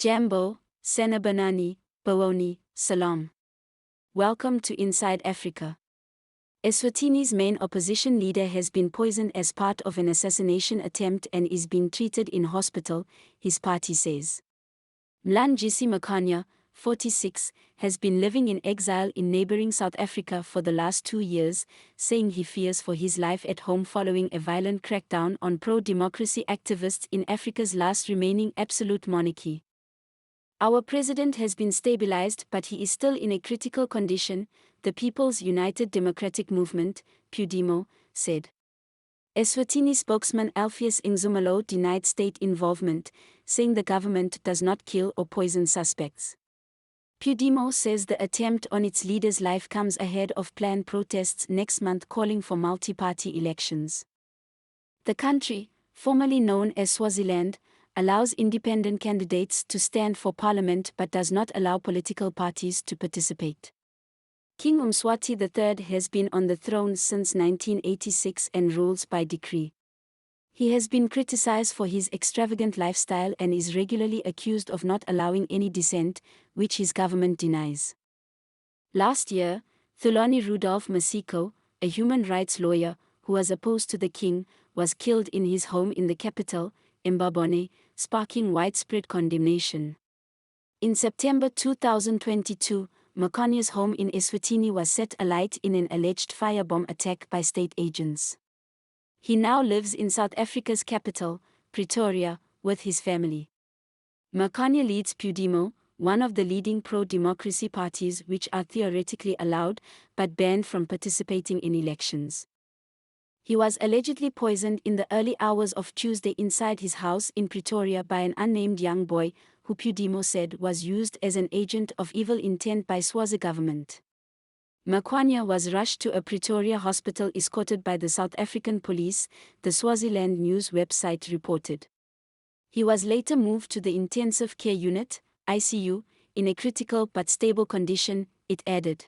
Jambo, Senabanani, Bawoni, Salam. Welcome to Inside Africa. Eswatini's main opposition leader has been poisoned as part of an assassination attempt and is being treated in hospital, his party says. Mlungisi Makhanya, 46, has been living in exile in neighbouring South Africa for the last 2 years, saying he fears for his life at home following a violent crackdown on pro-democracy activists in Africa's last remaining absolute monarchy. Our president has been stabilized, but he is still in a critical condition, the People's United Democratic Movement, Pudemo, said. Eswatini spokesman Alpheus Ngzumalo denied state involvement, saying the government does not kill or poison suspects. Pudemo says the attempt on its leader's life comes ahead of planned protests next month calling for multi-party elections. The country, formerly known as Swaziland, allows independent candidates to stand for parliament but does not allow political parties to participate. King Mswati III has been on the throne since 1986 and rules by decree. He has been criticized for his extravagant lifestyle and is regularly accused of not allowing any dissent, which his government denies. Last year, Thulani Rudolph Masiko, a human rights lawyer who was opposed to the king, was killed in his home in the capital, Mbabane, sparking widespread condemnation. In September 2022, Makhanya's home in Eswatini was set alight in an alleged firebomb attack by state agents. He now lives in South Africa's capital, Pretoria, with his family. Makhanya leads Pudemo, one of the leading pro-democracy parties which are theoretically allowed but banned from participating in elections. He was allegedly poisoned in the early hours of Tuesday inside his house in Pretoria by an unnamed young boy, who Pudemo said was used as an agent of evil intent by Swazi government. Makhanya was rushed to a Pretoria hospital escorted by the South African police, the Swaziland news website reported. He was later moved to the intensive care unit, ICU, in a critical but stable condition, it added.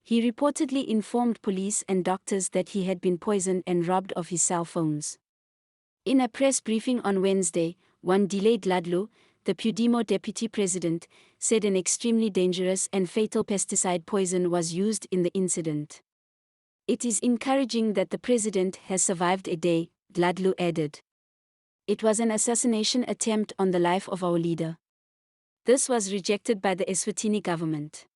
He reportedly informed police and doctors that he had been poisoned and robbed of his cell phones. In a press briefing on Wednesday, Wandile Dladlu, the Pudemo deputy president, said an extremely dangerous and fatal pesticide poison was used in the incident. It is encouraging that the president has survived a day, Dladlu added. It was an assassination attempt on the life of our leader. This was rejected by the Eswatini government.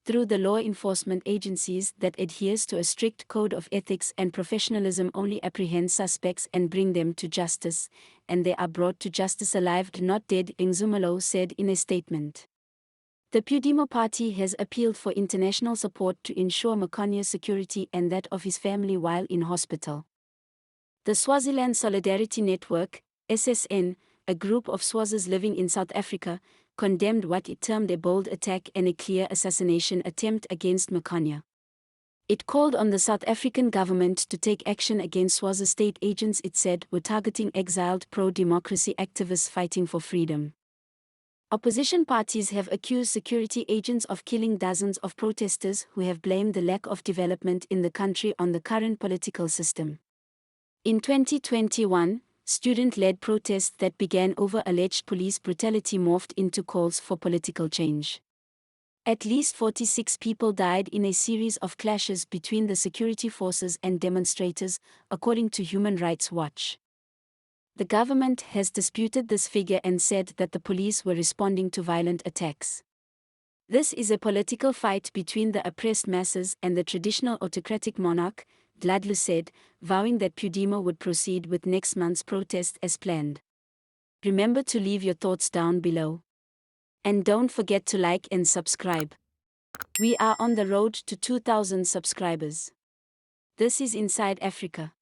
Through the law enforcement agencies that adheres to a strict code of ethics and professionalism, only apprehend suspects and bring them to justice, and they are brought to justice alive, not dead, Ngzumalo said in a statement. The Pudemo party has appealed for international support to ensure Makhanya's security and that of his family while in hospital. The Swaziland Solidarity Network, SSN, a group of Swazis living in South Africa, condemned what it termed a bold attack and a clear assassination attempt against Makhanya. It called on the South African government to take action against Swazi state agents it said were targeting exiled pro-democracy activists fighting for freedom. Opposition parties have accused security agents of killing dozens of protesters who have blamed the lack of development in the country on the current political system. In 2021, student-led protests that began over alleged police brutality morphed into calls for political change. At least 46 people died in a series of clashes between the security forces and demonstrators, according to Human Rights Watch. The government has disputed this figure and said that the police were responding to violent attacks. This is a political fight between the oppressed masses and the traditional autocratic monarch, Dladlu said, vowing that Pudemo would proceed with next month's protest as planned. Remember to leave your thoughts down below. And don't forget to like and subscribe. We are on the road to 2,000 subscribers. This is Inside Africa.